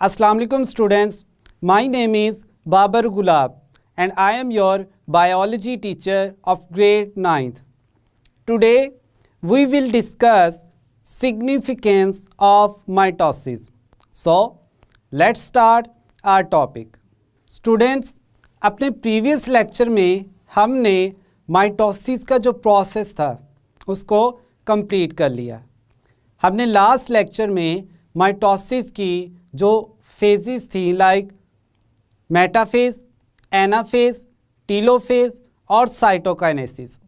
Assalamu alaikum students, my name is Babar Gulab and I am your biology teacher of grade 9th. Today we will discuss significance of mitosis. So let's start our topic. Students, अपने previous lecture में हमने mitosis का जो process था उसको complete कर लिया. हमने लास्ट लेक्चर में माइटोसिस की जो फेजेस थी लाइक मेटाफेज, एनाफेज, टीलोफेज और साइटोकाइनेसिस,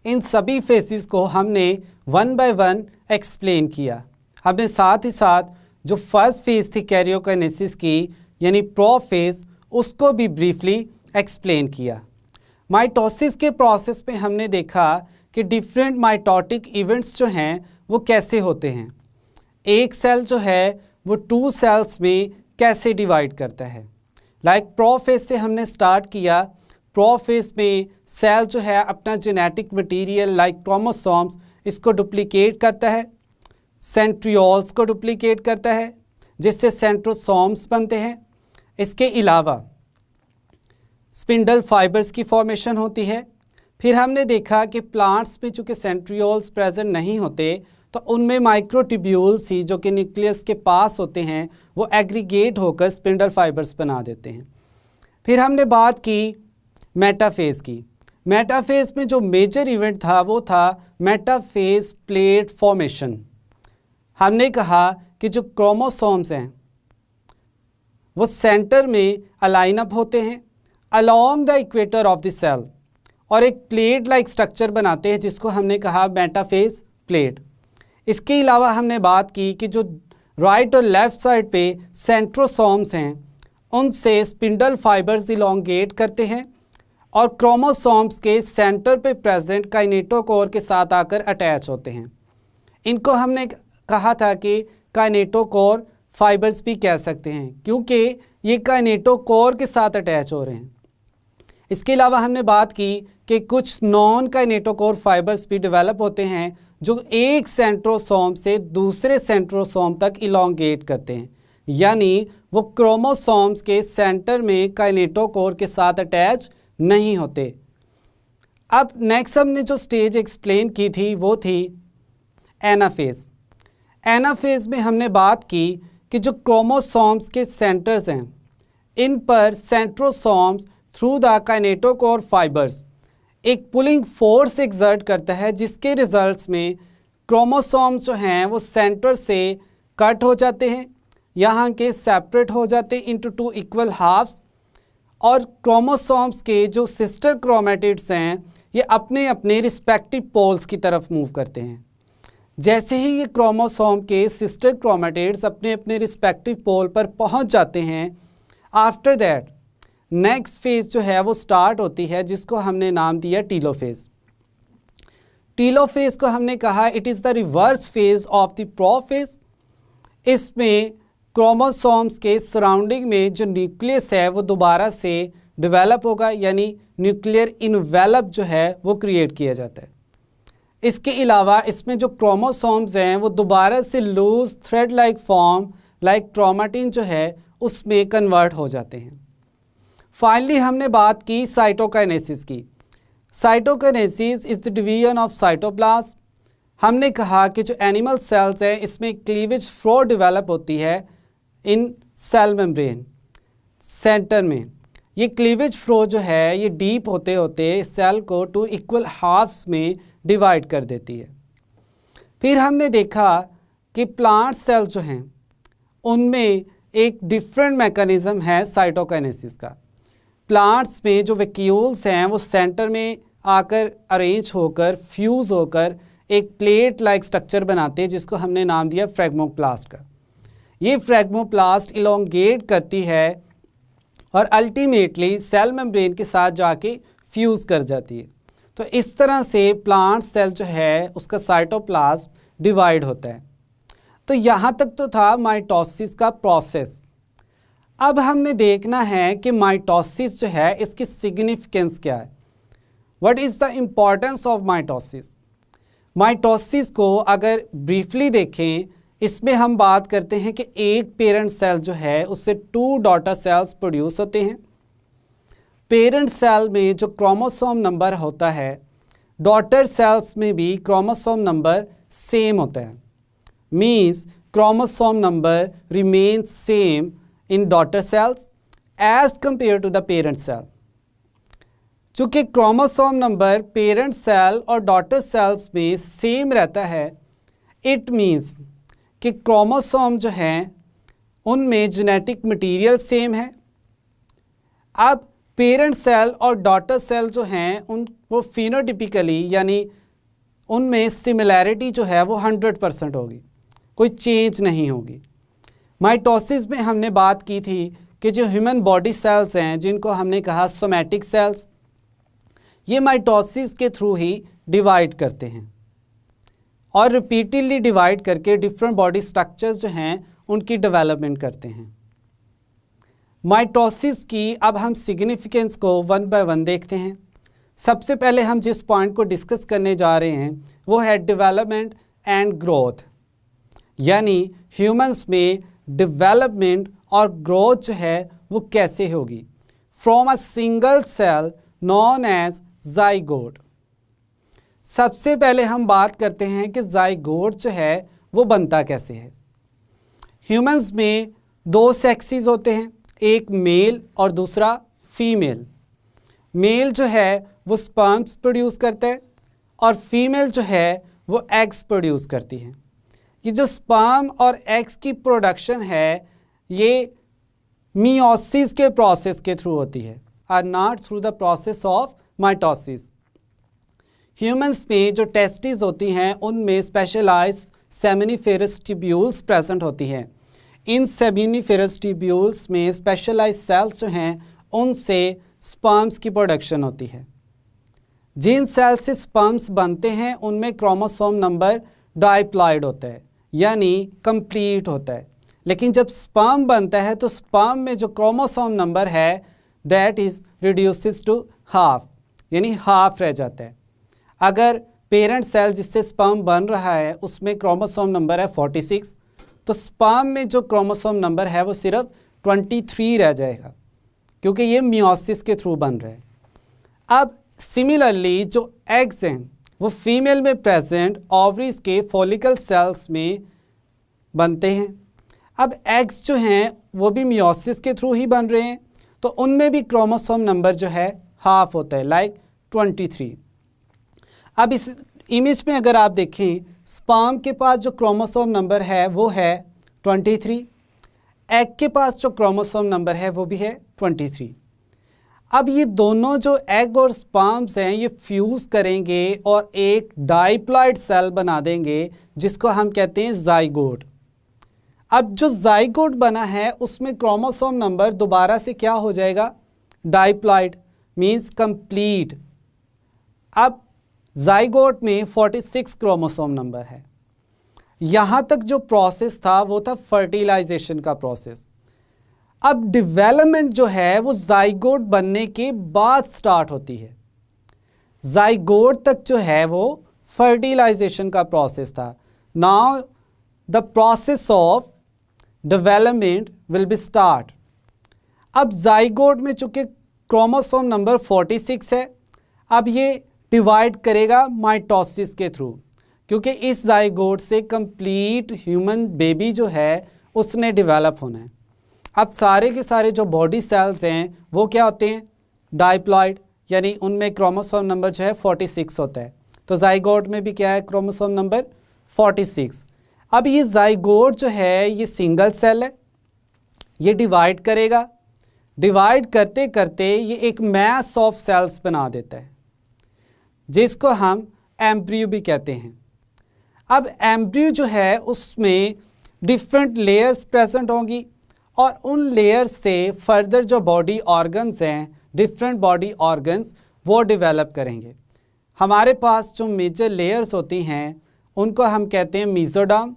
इन सभी फेजेस को हमने वन बाय वन एक्सप्लेन किया. हमने साथ ही साथ जो फर्स्ट फेज थी कैरियोकाइनेसिस की यानी प्रोफेज, उसको भी ब्रीफली एक्सप्लेन किया. माइटोसिस के प्रोसेस में हमने देखा कि डिफरेंट माइटोटिक इवेंट्स जो हैं वो कैसे होते हैं. एक सेल जो है वो टू सेल्स में कैसे डिवाइड करता है. लाइक प्रोफेज से हमने स्टार्ट किया. प्रोफेज में सेल जो है अपना जेनेटिक मटेरियल लाइक क्रोमोसोम्स इसको डुप्लीकेट करता है, सेंट्रियोल्स को डुप्लीकेट करता है जिससे सेंट्रोसोम्स बनते हैं. इसके अलावा स्पिंडल फाइबर्स की फॉर्मेशन होती है. फिर हमने देखा कि प्लांट्स में चूँकि सेंट्रियोल्स प्रेजेंट नहीं होते तो उनमें माइक्रोट्यूब्यूल्स ही जो कि न्यूक्लियस के पास होते हैं वो एग्रीगेट होकर स्पिंडल फाइबर्स बना देते हैं. फिर हमने बात की मेटाफेज की. मेटाफेज में जो मेजर इवेंट था वो था मेटाफेज प्लेट फॉर्मेशन. हमने कहा कि जो क्रोमोसोम्स हैं वो सेंटर में अलाइन अप होते हैं along the equator of the cell और एक प्लेट लाइक स्ट्रक्चर बनाते हैं जिसको हमने कहा मेटाफेज प्लेट. इसके अलावा हमने बात की कि जो राइट और लेफ़्ट साइड पे सेंट्रोसोम्स हैं उनसे स्पिंडल फाइबर्स इलोंगेट करते हैं और क्रोमोसोम्स के सेंटर पे प्रेजेंट काइनेटोकोर के साथ आकर अटैच होते हैं. इनको हमने कहा था कि काइनेटोकोर फाइबर्स भी कह सकते हैं क्योंकि ये काइनेटोकोर के साथ अटैच हो रहे हैं. इसके अलावा हमने बात की कि कुछ नॉन काइनेटोकोर फाइबर्स भी डेवलप होते हैं जो एक सेंट्रोसोम से दूसरे सेंट्रोसोम तक इलोंगेट करते हैं, यानी वो क्रोमोसोम्स के सेंटर में काइनेटोकोर के साथ अटैच नहीं होते. अब नेक्स्ट हमने जो स्टेज एक्सप्लेन की थी वो थी एनाफेज. एनाफेज में हमने बात की कि जो क्रोमोसोम्स के सेंटर्स हैं इन पर centrosomes through the kinetochore fibres एक पुलिंग फोर्स एक्सर्ट करता है जिसके रिजल्ट्स में क्रोमोसोम्स जो हैं वो सेंटर से कट हो जाते हैं, यहाँ के सेपरेट हो जाते हैं इनटू टू इक्वल हाफ्स और क्रोमोसोम्स के जो सिस्टर क्रोमेटिड्स हैं ये अपने अपने रिस्पेक्टिव पोल्स की तरफ मूव करते हैं. जैसे ही ये क्रोमोसोम के सिस्टर क्रोमेटिड्स अपने अपने रिस्पेक्टिव पोल पर पहुँच जाते हैं, आफ्टर दैट नेक्स्ट फेज जो है वो स्टार्ट होती है जिसको हमने नाम दिया टीलोफेज. टीलोफेज को हमने कहा it is the reverse phase of the prophase. इसमें क्रोमोसोम्स के सराउंडिंग में जो न्यूक्लियस है वो दोबारा से डेवलप होगा, यानी न्यूक्लियर इनवेलप जो है वो क्रिएट किया जाता है. इसके अलावा इसमें जो क्रोमोसोम्स हैं वो दोबारा से loose thread like form like chromatin जो है उसमें कन्वर्ट हो जाते हैं. फाइनली हमने बात की साइटोकाइनेसिस की. Cytokinesis is the division of cytoplasm. हमने कहा कि जो एनिमल सेल्स हैं इसमें क्लीवेज फ्लो डेवलप होती है इन सेल मेम्ब्रेन सेंटर में. ये क्लीवेज फ्लो जो है ये डीप होते होते सेल को टू इक्वल हाफ्स में डिवाइड कर देती है. फिर हमने देखा कि प्लांट सेल जो हैं उनमें एक डिफरेंट मैकेनिज़्म है साइटोकाइनेसिस का. प्लांट्स में जो वैक्यूल्स हैं वो सेंटर में आकर अरेंज होकर फ्यूज़ होकर एक प्लेट लाइक स्ट्रक्चर बनाते हैं जिसको हमने नाम दिया फ्रैग्मोप्लास्ट का. ये फ्रैग्मोप्लास्ट इलोंगेट करती है और अल्टीमेटली सेल मेम्ब्रेन के साथ जाके फ्यूज़ कर जाती है. तो इस तरह से प्लांट सेल जो है उसका साइटोप्लाज्म डिवाइड होता है. तो यहाँ तक तो था माइटोसिस का प्रोसेस. अब हमने देखना है कि माइटोसिस जो है इसकी सिग्निफिकेंस क्या है. What is the importance of mitosis. Mitosis को अगर ब्रीफली देखें इसमें हम बात करते हैं कि एक पेरेंट सेल जो है उससे 2 डॉटर सेल्स प्रोड्यूस होते हैं। पेरेंट सेल में जो क्रोमोसोम नंबर होता है, डॉटर सेल्स में भी क्रोमोसोम नंबर सेम होता है। Means chromosome number remain same in daughter cells as compare to the parent cell. चूँकि क्रोमोसोम नंबर पेरेंट सेल और डॉटर सेल्स में सेम रहता है, इट मीन्स कि क्रोमोसोम जो हैं उनमें जेनेटिक मटेरियल सेम है। अब पेरेंट सेल और डॉटर सेल जो हैं वो फिनोटिपिकली यानी उनमें सिमिलैरिटी जो है वो 100% होगी, कोई चेंज नहीं होगी। माइटोसिस में हमने बात की थी कि जो ह्यूमन बॉडी सेल्स हैं जिनको हमने कहा सोमैटिक सेल्स, ये माइटोसिस के थ्रू ही डिवाइड करते हैं और रिपीटेडली डिवाइड करके डिफरेंट बॉडी स्ट्रक्चर्स जो हैं उनकी डेवलपमेंट करते हैं। माइटोसिस की अब हम सिग्निफिकेंस को वन बाय वन देखते हैं। सबसे पहले हम जिस पॉइंट को डिस्कस करने जा रहे हैं वो है डेवलपमेंट एंड ग्रोथ, यानी ह्यूमंस में डेवलपमेंट और ग्रोथ जो है वो कैसे होगी from a single cell known as zygote. सबसे पहले हम बात करते हैं कि जाइगोट जो है वो बनता कैसे है। ह्यूमंस में 2 सेक्सेस होते हैं, एक मेल और दूसरा फीमेल। मेल जो है वो स्पर्म्स प्रोड्यूस करता है और फीमेल जो है वो एग्स प्रोड्यूस करती है। ये जो स्पर्म और एग्स की प्रोडक्शन है ये मियोसिस के प्रोसेस के थ्रू होती है, or not through the process of mitosis. Humans में जो टेस्टिस होती हैं उनमें स्पेशलाइज्ड सेमिनिफेरस ट्यूब्यूल्स प्रेजेंट होती हैं। इन सेमिनिफेरस ट्यूब्यूल्स में स्पेशलाइज्ड सेल्स जो हैं उनसे स्पर्म्स की प्रोडक्शन होती है। जिन सेल से स्पर्म्स बनते हैं उनमें क्रोमोसोम नंबर डाइप्लॉइड होता है यानी कंप्लीट होता है, लेकिन जब स्पर्म बनता है तो स्पर्म में जो क्रोमोसोम नंबर है that is reduces to half, यानी हाफ रह जाता है। अगर पेरेंट सेल जिससे स्पर्म बन रहा है उसमें क्रोमोसोम नंबर है 46, तो स्पर्म में जो क्रोमोसोम नंबर है वो सिर्फ 23 रह जाएगा, क्योंकि ये मियोसिस के थ्रू बन रहा है। अब सिमिलरली जो एग्स हैं वो फीमेल में प्रेजेंट ओवरीज के फॉलिकल सेल्स में बनते हैं। अब एग्स जो हैं वो भी मियोसिस के थ्रू ही बन रहे हैं, तो उनमें भी क्रोमोसोम नंबर जो है हाफ होता है, लाइक 23। अब इस इमेज में अगर आप देखें, स्पर्म के पास जो क्रोमोसोम नंबर है वो है 23, एग के पास जो क्रोमोसोम नंबर है वो भी है 23। अब ये दोनों जो एग और स्पर्म्स हैं ये फ्यूज़ करेंगे और एक डाइप्लॉइड सेल बना देंगे जिसको हम कहते हैं जाइगोट। अब जो जाइगोट बना है उसमें क्रोमोसोम नंबर दोबारा से क्या हो जाएगा, डाइप्लॉइड मीन्स कंप्लीट। अब जाइगोट में 46 क्रोमोसोम नंबर है। यहाँ तक जो प्रोसेस था वो था फर्टिलाइजेशन का प्रोसेस। अब डेवलपमेंट जो है वो जाइगोट बनने के बाद स्टार्ट होती है। जाइगोट तक जो है वो फर्टिलाइजेशन का प्रोसेस था। Now the process of development will be start. अब जाइगोट में चूँकि क्रोमोसोम नंबर 46 है, अब ये डिवाइड करेगा माइटोसिस के थ्रू, क्योंकि इस जाइगोट से कंप्लीट ह्यूमन बेबी जो है उसने डेवलप होना है। अब सारे के सारे जो बॉडी सेल्स हैं वो क्या होते हैं, डाइप्लॉइड, यानी उनमें क्रोमोसोम नंबर जो है 46 होता है। तो जाइगोट में भी क्या है, क्रोमोसोम नंबर 46। अब ये जाइगोट जो है ये सिंगल सेल है, ये डिवाइड करेगा, डिवाइड करते करते ये एक मैस ऑफ सेल्स बना देता है जिसको हम एम्ब्रियो भी कहते हैं। अब एम्ब्रियो जो है उसमें डिफरेंट लेयर्स प्रेजेंट होंगी और उन लेयर्स से फर्दर जो बॉडी ऑर्गन्स हैं, डिफरेंट बॉडी ऑर्गन्स वो डेवलप करेंगे। हमारे पास जो मेजर लेयर्स होती हैं उनको हम कहते हैं मेसोडर्म,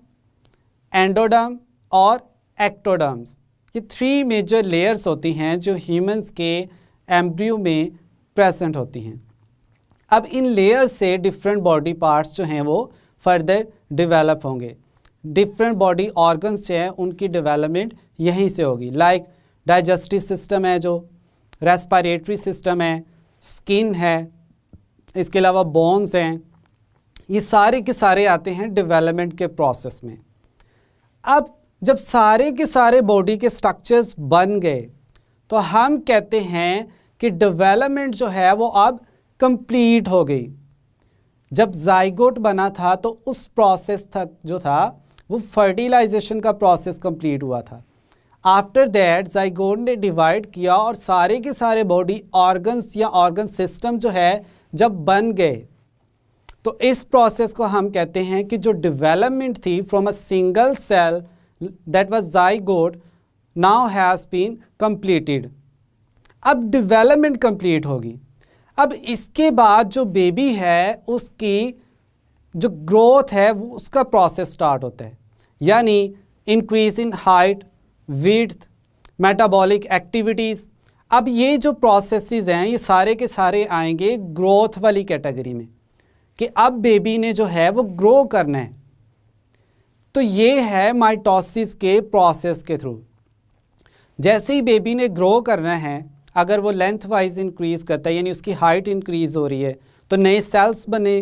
एंडोडर्म और एक्टोडर्म्स। ये 3 मेजर लेयर्स होती हैं जो ह्यूमंस के एम्ब्रियो में प्रेजेंट होती हैं। अब इन लेयर से डिफरेंट बॉडी पार्ट्स जो हैं वो फर्दर डेवलप होंगे। डिफरेंट बॉडी ऑर्गन्स जो हैं उनकी डेवलपमेंट यहीं से होगी। लाइक डाइजेस्टिव सिस्टम है, जो रेस्पिरेटरी सिस्टम है, स्किन है, इसके अलावा बोन्स हैं, ये सारे के सारे आते हैं डेवलपमेंट के प्रोसेस में। अब जब सारे के सारे बॉडी के स्ट्रक्चर्स बन गए तो हम कहते हैं कि डेवलपमेंट जो है वो अब कंप्लीट हो गई। जब जाइगोट बना था तो उस प्रोसेस तक जो था वो फर्टिलाइजेशन का प्रोसेस कंप्लीट हुआ था। आफ्टर दैट जाइगोट ने डिवाइड किया और सारे के सारे बॉडी ऑर्गन्स या ऑर्गन सिस्टम जो है जब बन गए तो इस प्रोसेस को हम कहते हैं कि जो डेवलपमेंट थी from a single cell that was zygote now has been completed. अब डेवलपमेंट कंप्लीट होगी। अब इसके बाद जो बेबी है उसकी जो ग्रोथ है वो उसका प्रोसेस स्टार्ट होता है, यानी increase in height, width, metabolic activities. अब ये जो प्रोसेसेस हैं ये सारे के सारे आएंगे ग्रोथ वाली कैटेगरी में कि अब बेबी ने जो है वो ग्रो करना है। तो ये है माइटोसिस के प्रोसेस के थ्रू। जैसे ही बेबी ने ग्रो करना है, अगर वो लेंथ वाइज इंक्रीज करता है यानी उसकी हाइट इंक्रीज हो रही है तो नए सेल्स बने।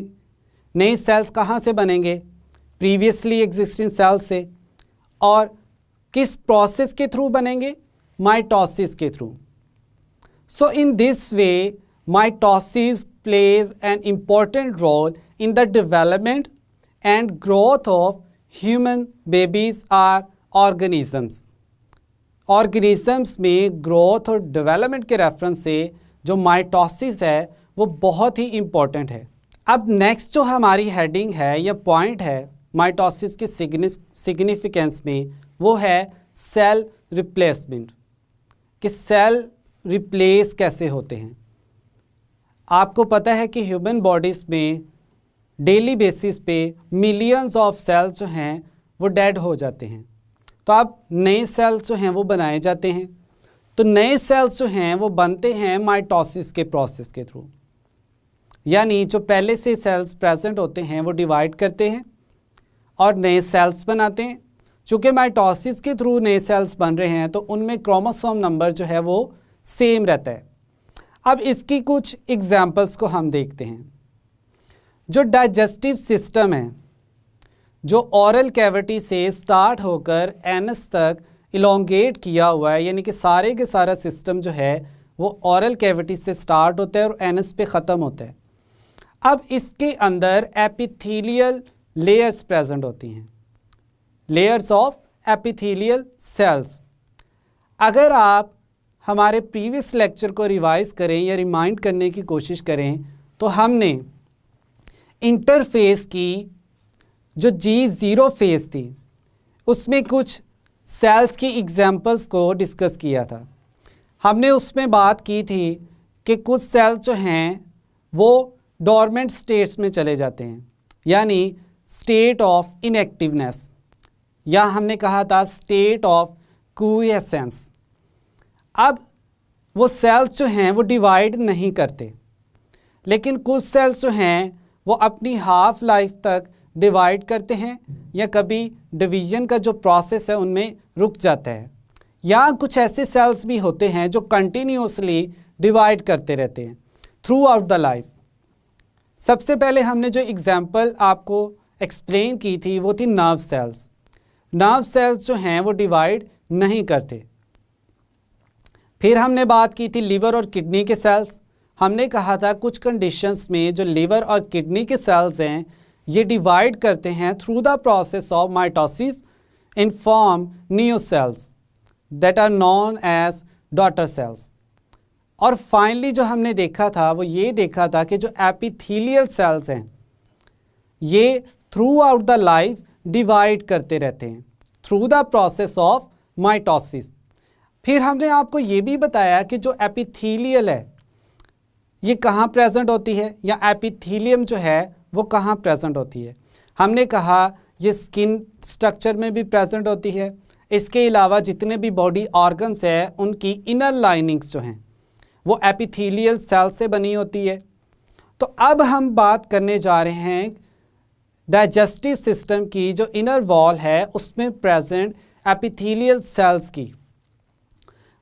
नए सेल्स कहाँ से बनेंगे? प्रीवियसली एग्जिस्टिंग सेल से। और किस प्रोसेस के थ्रू बनेंगे? माइटोसिस के through. So in this way mitosis plays an important role in the development and growth of human babies or organisms. Organisms में growth और development के रेफरेंस से जो माइटोसिस है वो बहुत ही important है। अब नेक्स्ट जो हमारी हेडिंग है या पॉइंट है माइटोसिस के सिग्निफिकेंस में वो है सेल रिप्लेसमेंट, कि सेल रिप्लेस कैसे होते हैं। आपको पता है कि ह्यूमन बॉडीज़ में डेली बेसिस पे मिलियंस ऑफ सेल्स जो हैं वो डेड हो जाते हैं, तो अब नए सेल्स जो हैं वो बनाए जाते हैं। तो नए सेल्स जो हैं वो बनते हैं माइटोसिस के प्रोसेस के थ्रू, यानी जो पहले से सेल्स प्रेजेंट होते हैं वो डिवाइड करते हैं और नए सेल्स बनाते हैं। चूँकि माइटोसिस के थ्रू नए सेल्स बन रहे हैं तो उनमें क्रोमोसोम नंबर जो है वो सेम रहता है। अब इसकी कुछ एग्जाम्पल्स को हम देखते हैं। जो डाइजेस्टिव सिस्टम है जो ओरल कैविटी से स्टार्ट होकर एनस तक इलोंगेट किया हुआ है, यानी कि सारे के सारा सिस्टम जो है वो ओरल कैविटी से स्टार्ट होता है और एनस पे ख़त्म होता है। अब इसके अंदर एपिथेलियल लेयर्स प्रेजेंट होती हैं, लेयर्स ऑफ एपिथेलियल सेल्स। अगर आप हमारे प्रीवियस लेक्चर को रिवाइज करें या रिमाइंड करने की कोशिश करें तो हमने इंटरफेस की जो G0 फेज़ थी उसमें कुछ सेल्स की एग्जांपल्स को डिस्कस किया था। हमने उसमें बात की थी कि कुछ सेल्स जो हैं वो डोरमेंट स्टेट्स में चले जाते हैं, यानी स्टेट ऑफ इनएक्टिवनेस, या हमने कहा था स्टेट ऑफ क्यूएसेंस। अब वो सेल्स जो हैं वो डिवाइड नहीं करते, लेकिन कुछ सेल्स जो हैं वो अपनी हाफ लाइफ तक डिवाइड करते हैं या कभी डिवीजन का जो प्रोसेस है उनमें रुक जाता है। या कुछ ऐसे सेल्स भी होते हैं जो कंटिन्यूसली डिवाइड करते रहते हैं थ्रू आउट द लाइफ। सबसे पहले हमने जो एग्जांपल आपको एक्सप्लेन की थी वो थी नर्व सेल्स। नर्व सेल्स जो हैं वो डिवाइड नहीं करते। फिर हमने बात की थी लिवर और किडनी के सेल्स। हमने कहा था कुछ कंडीशंस में जो लिवर और किडनी के सेल्स हैं ये डिवाइड करते हैं through the process of mitosis in form new cells that are known as daughter cells. और फाइनली जो हमने देखा था वो ये देखा था कि जो एपिथेलियल सेल्स हैं ये through out the life divide करते रहते हैं through the process of mitosis. फिर हमने आपको ये भी बताया कि जो एपिथेलियल है ये कहाँ प्रेजेंट होती है, या एपिथेलियम जो है वो कहाँ प्रेजेंट होती है। हमने कहा ये स्किन स्ट्रक्चर में भी प्रेजेंट होती है। इसके अलावा जितने भी बॉडी ऑर्गन्स है उनकी इनर लाइनिंग्स जो हैं वो एपिथेलियल सेल से बनी होती है। तो अब हम बात करने जा रहे हैं डाइजेस्टिव सिस्टम की जो इनर वॉल है उसमें प्रेजेंट एपिथेलियल सेल्स की।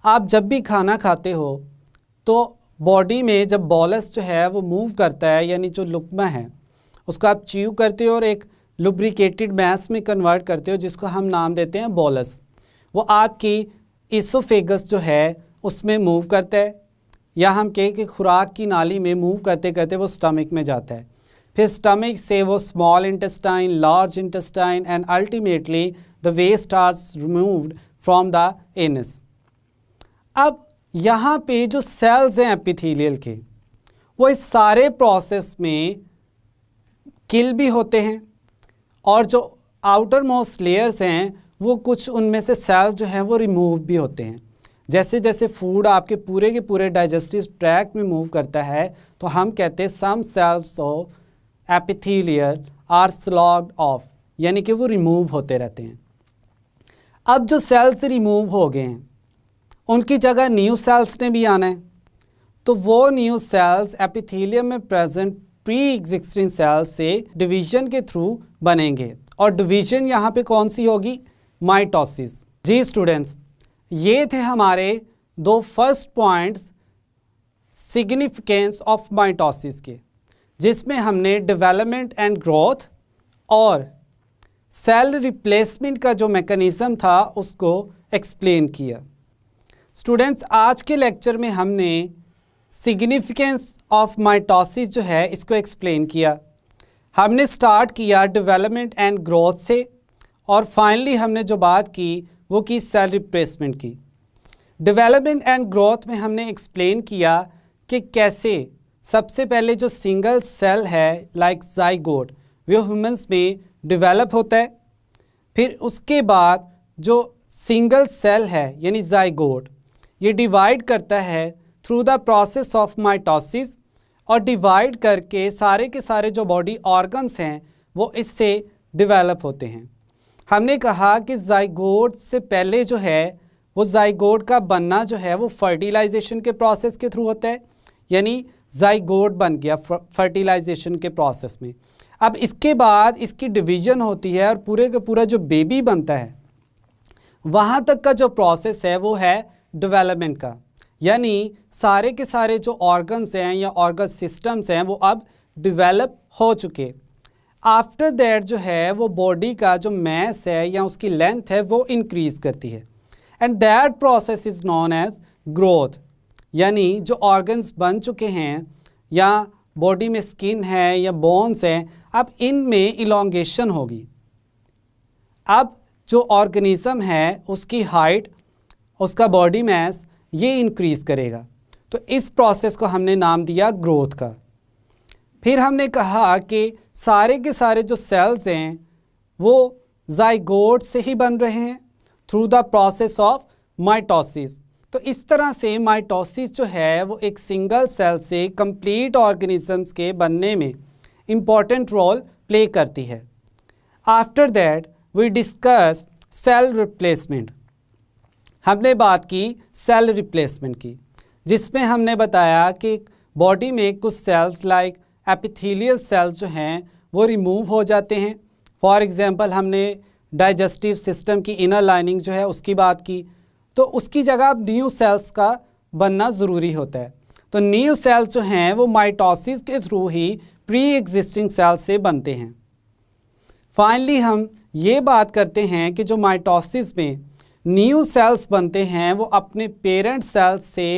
आप जब भी खाना खाते हो तो बॉडी में जब बॉलस जो है वो मूव करता है, यानी जो लुकमा है उसको आप च्यू करते हो और एक लुब्रिकेटेड मैस में कन्वर्ट करते हो जिसको हम नाम देते हैं बॉलस। वो आपकी इसोफेगस जो है उसमें मूव करता है, या हम कहें कि खुराक की नाली में मूव करते करते वो स्टमक में जाता है, फिर स्टमक से वो small intestine, large intestine and ultimately the waste are removed from the anus. अब यहाँ पे जो सेल्स हैं एपिथेलियल के, वो इस सारे प्रोसेस में किल भी होते हैं, और जो आउटर मोस्ट लेयर्स हैं वो कुछ उनमें से सेल्स जो हैं वो रिमूव भी होते हैं। जैसे जैसे फूड आपके पूरे के पूरे डाइजेस्टिव ट्रैक्ट में मूव करता है तो हम कहते हैं some cells of epithelial are sloughed off, यानी कि वो रिमूव होते रहते हैं। अब जो सेल्स रिमूव हो गए हैं उनकी जगह न्यू सेल्स ने भी आना है, तो वो न्यू सेल्स एपिथेलियम में प्रेजेंट प्री एग्जिस्टिंग सेल्स से डिवीजन के थ्रू बनेंगे, और डिवीजन यहाँ पे कौन सी होगी? माइटोसिस। जी स्टूडेंट्स, ये थे हमारे दो first points significance of mitosis के, जिसमें हमने डेवलपमेंट एंड ग्रोथ और सेल रिप्लेसमेंट का जो मैकेनिज्म था उसको एक्सप्लेन किया। स्टूडेंट्स, आज के लेक्चर में हमने सिग्निफिकेंस ऑफ माइटोसिस जो है इसको एक्सप्लेन किया। हमने स्टार्ट किया डेवलपमेंट एंड ग्रोथ से, और फाइनली हमने जो बात की वो की सेल रिप्लेसमेंट की। डेवलपमेंट एंड ग्रोथ में हमने एक्सप्लेन किया कि कैसे सबसे पहले जो सिंगल सेल है लाइक ज़ाइगोट वो ह्यूमंस में डेवलप होता है, फिर उसके बाद जो सिंगल सेल है यानी ज़ाइगोट ये डिवाइड करता है through the process of mitosis, और डिवाइड करके सारे के सारे जो बॉडी ऑर्गन्स हैं वो इससे डेवलप होते हैं। हमने कहा कि ज़ाइगोट से पहले जो है वो ज़ाइगोट का बनना जो है वो फर्टिलाइजेशन के प्रोसेस के थ्रू होता है, यानी ज़ाइगोट बन गया फर्टिलाइजेशन के प्रोसेस में। अब इसके बाद इसकी डिवीज़न होती है और पूरे का पूरा जो बेबी बनता है वहाँ तक का जो प्रोसेस है वो है डेवलपमेंट का, यानी सारे के सारे जो ऑर्गन्स हैं या ऑर्गन सिस्टम्स हैं वो अब डेवलप हो चुके। आफ्टर दैट जो है वो बॉडी का जो मैस है या उसकी लेंथ है वो इंक्रीज़ करती है, and that process is known as growth. यानी जो ऑर्गन्स बन चुके हैं या बॉडी में स्किन है या बोन्स हैं, अब इनमें इलोंगेशन होगी। अब जो ऑर्गेनिज्म है उसकी हाइट, उसका बॉडी मैस ये इंक्रीज़ करेगा, तो इस प्रोसेस को हमने नाम दिया ग्रोथ का। फिर हमने कहा कि सारे के सारे जो सेल्स हैं वो ज़ाइगोट से ही बन रहे हैं through the process of mitosis. तो इस तरह से माइटोसिस जो है वो एक सिंगल सेल से कंप्लीट ऑर्गेनिजम्स के बनने में इम्पॉर्टेंट रोल प्ले करती है। After that we discuss cell replacement. हमने बात की सेल रिप्लेसमेंट की, जिसमें हमने बताया कि बॉडी में कुछ सेल्स लाइक एपिथेलियल सेल्स जो हैं वो रिमूव हो जाते हैं। फॉर एग्जांपल हमने डाइजेस्टिव सिस्टम की इनर लाइनिंग जो है उसकी बात की, तो उसकी जगह अब न्यू सेल्स का बनना ज़रूरी होता है। तो न्यू सेल्स जो हैं वो माइटोसिस के थ्रू ही प्री एग्जिस्टिंग सेल्स से बनते हैं। फाइनली हम ये बात करते हैं कि जो माइटोसिस में न्यू सेल्स बनते हैं वो अपने पेरेंट सेल्स से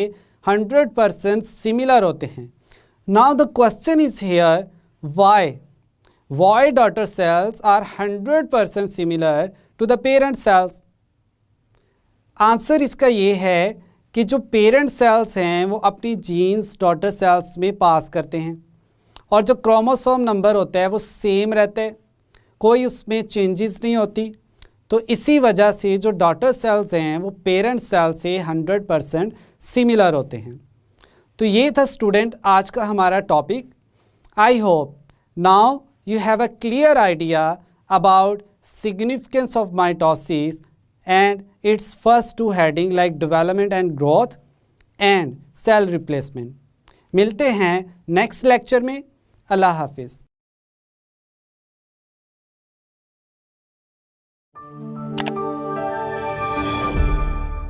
100% सिमिलर होते हैं। Now the question is here, why daughter cells are 100% similar to the parent cells? Answer इसका ये है कि जो पेरेंट सेल्स हैं वो अपनी जीन्स डॉटर सेल्स में पास करते हैं, और जो क्रोमोसोम नंबर होता है वो सेम रहता है, कोई उसमें चेंजेस नहीं होती। तो इसी वजह से जो डॉटर सेल्स हैं वो पेरेंट सेल से 100% सिमिलर होते हैं। तो ये था स्टूडेंट आज का हमारा topic. I hope now you have a clear idea about significance of mitosis and its first two heading like development and growth and cell replacement। मिलते हैं नेक्स्ट लेक्चर में। अल्लाह हाफिज़।